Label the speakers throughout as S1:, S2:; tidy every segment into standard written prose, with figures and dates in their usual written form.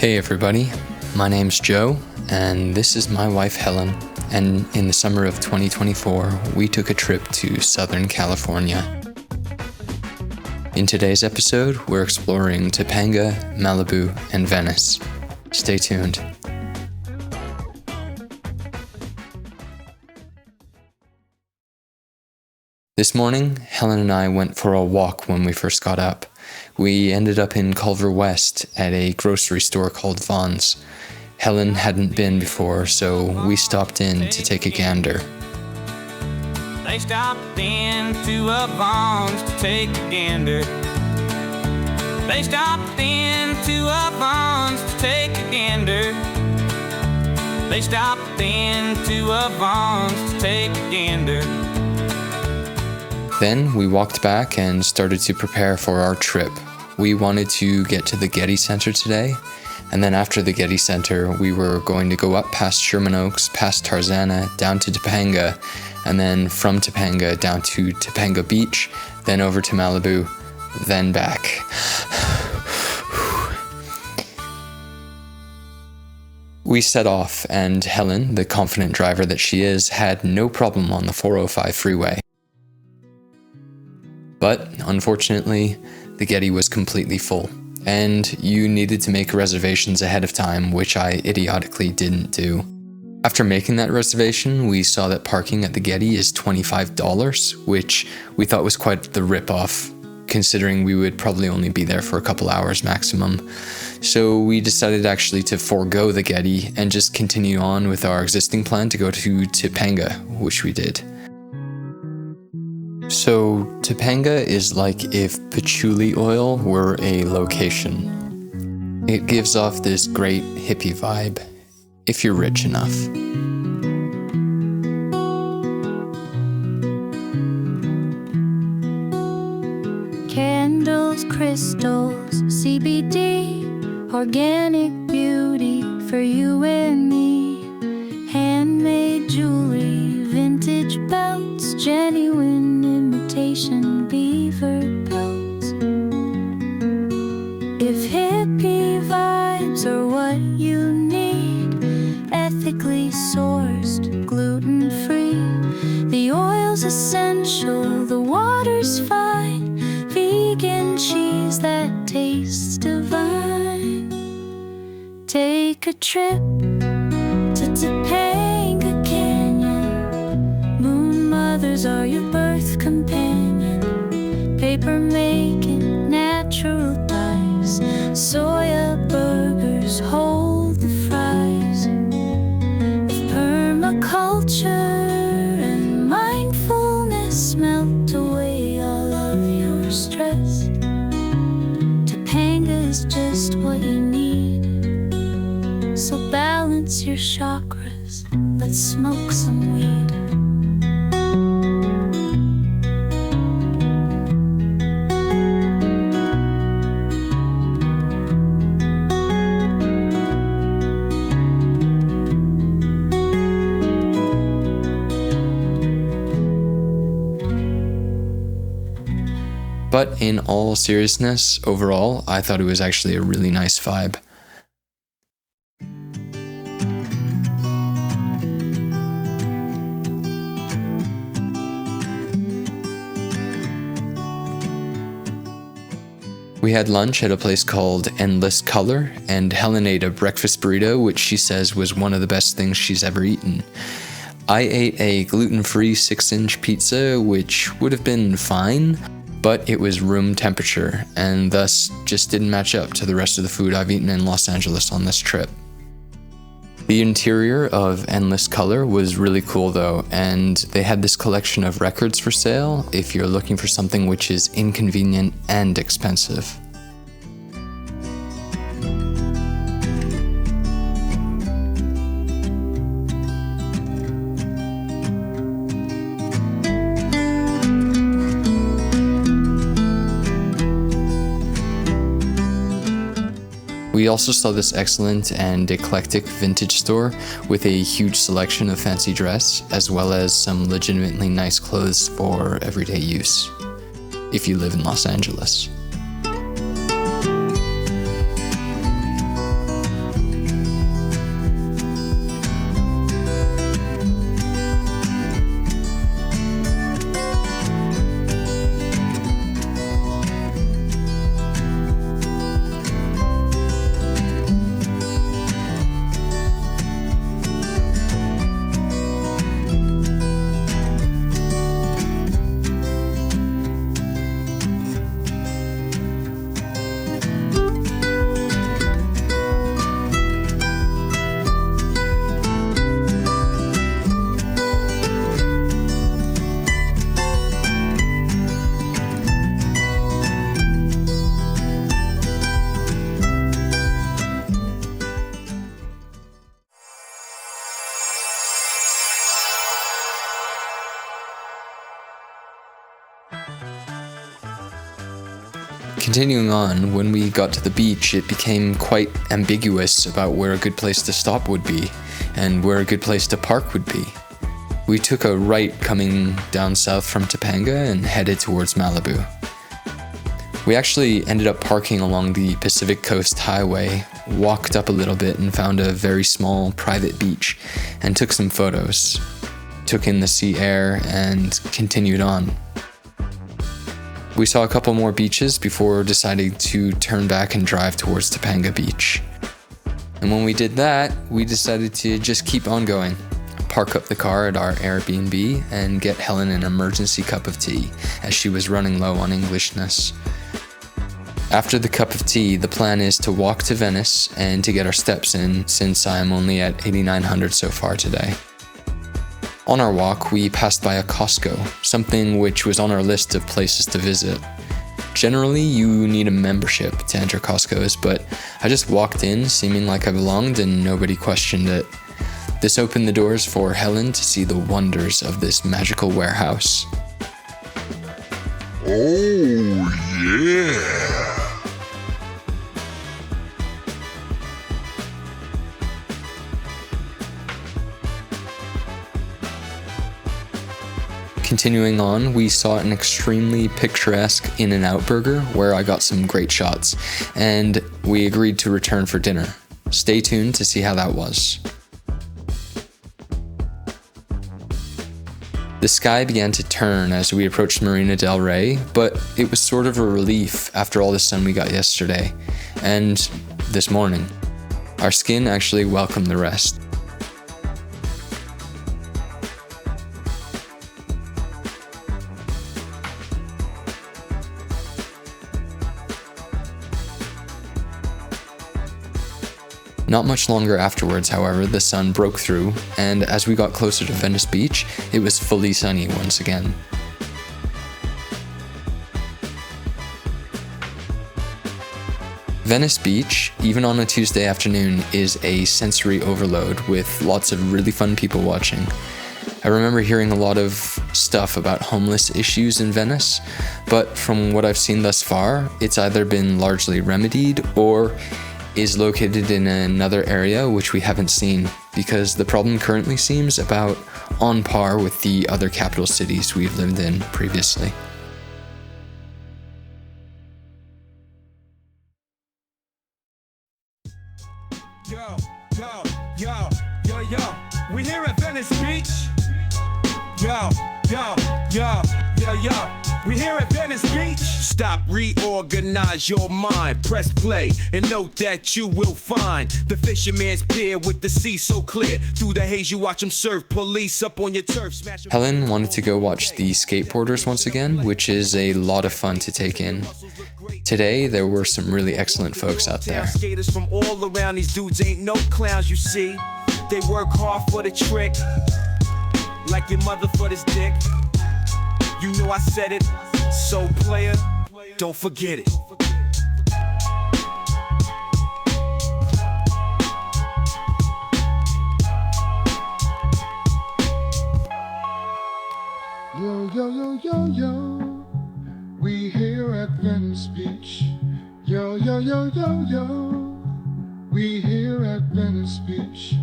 S1: Hey everybody, my name's Joe, and this is my wife Helen, and in the summer of 2024, we took a trip to Southern California. In today's episode, we're exploring Topanga, Malibu, and Venice. Stay tuned. This morning, Helen and I went for a walk when we first got up. We ended up in Culver West at a grocery store called Vaughn's. Helen hadn't been before, so we stopped in to take a gander.
S2: They stopped into a Vaughn's to take a gander. They stopped into a Vaughn's to take a gander. They stopped into a Vaughn's to take a gander.
S1: Then we walked back and started to prepare for our trip. We wanted to get to the Getty Center today, and then after the Getty Center, we were going to go up past Sherman Oaks, past Tarzana, down to Topanga, and then from Topanga down to Topanga Beach, then over to Malibu, then back. We set off, and Helen, the confident driver that she is, had no problem on the 405 freeway. But, unfortunately, the Getty was completely full, and you needed to make reservations ahead of time, which I idiotically didn't do. After making that reservation, we saw that parking at the Getty is $25, which we thought was quite the rip-off, considering we would probably only be there for a couple hours maximum. So we decided actually to forego the Getty and just continue on with our existing plan to go to Topanga, which we did. So, Topanga is like if patchouli oil were a location. It gives off this great hippie vibe, if you're rich enough.
S3: Candles, crystals, CBD, organic beauty for you and me. Handmade jewelry, vintage belts, genuine imitation beaver pelts. If hippie vibes are what you need, ethically sourced, gluten-free. The oil's essential, the water's fine. Vegan cheese that tastes divine. Take a trip to Topanga Canyon. Moon mothers are your birth companion. Paper making, natural dyes. Soya burgers hold the fries. If permaculture and mindfulness melt away all of your stress, Topanga is just what you need. So balance your chakras, let's smoke some weed.
S1: But in all seriousness, overall, I thought it was actually a really nice vibe. We had lunch at a place called Endless Color, and Helen ate a breakfast burrito, which she says was one of the best things she's ever eaten. I ate a gluten-free 6-inch pizza, which would have been fine, but it was room temperature, and thus just didn't match up to the rest of the food I've eaten in Los Angeles on this trip. The interior of Endless Color was really cool though, and they had this collection of records for sale if you're looking for something which is inconvenient and expensive. We also saw this excellent and eclectic vintage store with a huge selection of fancy dress, as well as some legitimately nice clothes for everyday use, if you live in Los Angeles. Continuing on, when we got to the beach, it became quite ambiguous about where a good place to stop would be, and where a good place to park would be. We took a right coming down south from Topanga and headed towards Malibu. We actually ended up parking along the Pacific Coast Highway, walked up a little bit and found a very small private beach, and took some photos. Took in the sea air and continued on. We saw a couple more beaches before deciding to turn back and drive towards Topanga Beach. And when we did that, we decided to just keep on going. Park up the car at our Airbnb and get Helen an emergency cup of tea, as she was running low on Englishness. After the cup of tea, the plan is to walk to Venice and to get our steps in, since I am only at 8,900 so far today. On our walk, we passed by a Costco, something which was on our list of places to visit. Generally, you need a membership to enter Costco's, but I just walked in seeming like I belonged and nobody questioned it. This opened the doors for Helen to see the wonders of this magical warehouse.
S4: Oh, yeah!
S1: Continuing on, we saw an extremely picturesque In-N-Out burger where I got some great shots, and we agreed to return for dinner. Stay tuned to see how that was. The sky began to turn as we approached Marina del Rey, but it was sort of a relief after all the sun we got yesterday, and this morning. Our skin actually welcomed the rest. Not much longer afterwards, however, the sun broke through, and as we got closer to Venice Beach, it was fully sunny once again. Venice Beach, even on a Tuesday afternoon, is a sensory overload with lots of really fun people watching. I remember hearing a lot of stuff about homeless issues in Venice, but from what I've seen thus far, it's either been largely remedied or is located in another area which we haven't seen, because the problem currently seems about on par with the other capital cities we've lived in previously.
S5: Yo, yo, yo, yo, yo, we here at Venice Beach. Yo, yo, yo, yo, yo, we here at Venice Beach. Stop, reorganize your mind, press play, and note that you will find the fisherman's pier with the sea so clear. Through the haze you watch them surf, police up on your turf, smash.
S1: Helen wanted to go watch the skateboarders once again, which is a lot of fun to take in. Today, there were some really excellent folks out there.
S5: Skaters from all around, these dudes ain't no clowns, you see. They work hard for the trick, like your mother for this dick. You know I said it, so player, don't forget it.
S4: Yo, yo, yo, yo, yo, we here at Venice Beach. Yo, yo, yo, yo, yo, we here at Venice Beach.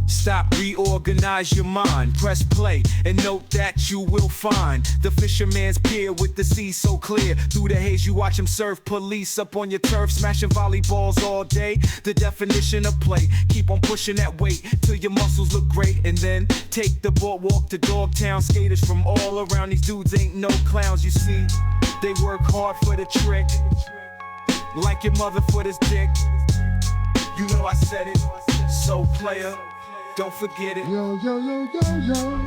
S5: Stop, reorganize your mind, press play, and note that you will find the fisherman's pier with the sea so clear. Through the haze you watch them surf, police up on your turf, smashing volleyballs all day. The definition of play, keep on pushing that weight till your muscles look great, and then take the boardwalk to Dogtown. Skaters from all around, these dudes ain't no clowns, you see. They work hard for the trick, like your mother for this dick. You know I said it, so player, don't forget it.
S4: Yo, yo, yo, yo, yo,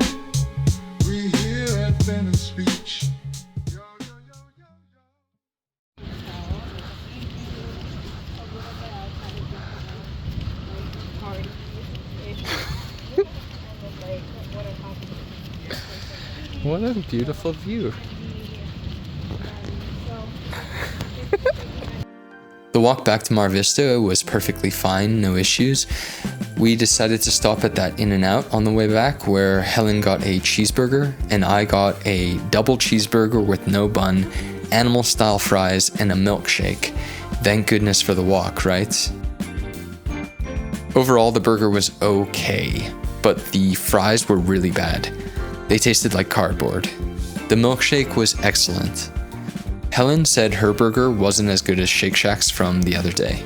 S4: we here at Venice Beach. Yo, yo, yo, yo,
S1: What a beautiful view. The walk back to Mar Vista was perfectly fine, no issues. We decided to stop at that In-N-Out on the way back, where Helen got a cheeseburger and I got a double cheeseburger with no bun animal-style fries, and a milkshake. Thank goodness for the walk, right? Overall, the burger was okay, but the fries were really bad. They tasted like cardboard. The milkshake was excellent. Helen said her burger wasn't as good as Shake Shack's from the other day.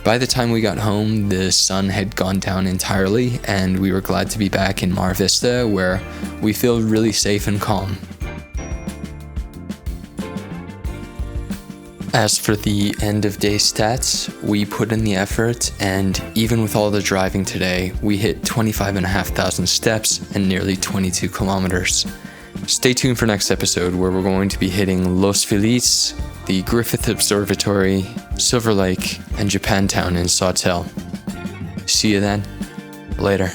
S1: By the time we got home, the sun had gone down entirely, and we were glad to be back in Mar Vista, where we feel really safe and calm. As for the end of day stats, we put in the effort, and even with all the driving today, we hit 25,500 steps and nearly 22 kilometers. Stay tuned for next episode, where we're going to be hitting Los Feliz, the Griffith Observatory, Silver Lake, and Japantown in SoCal. See you then. Later.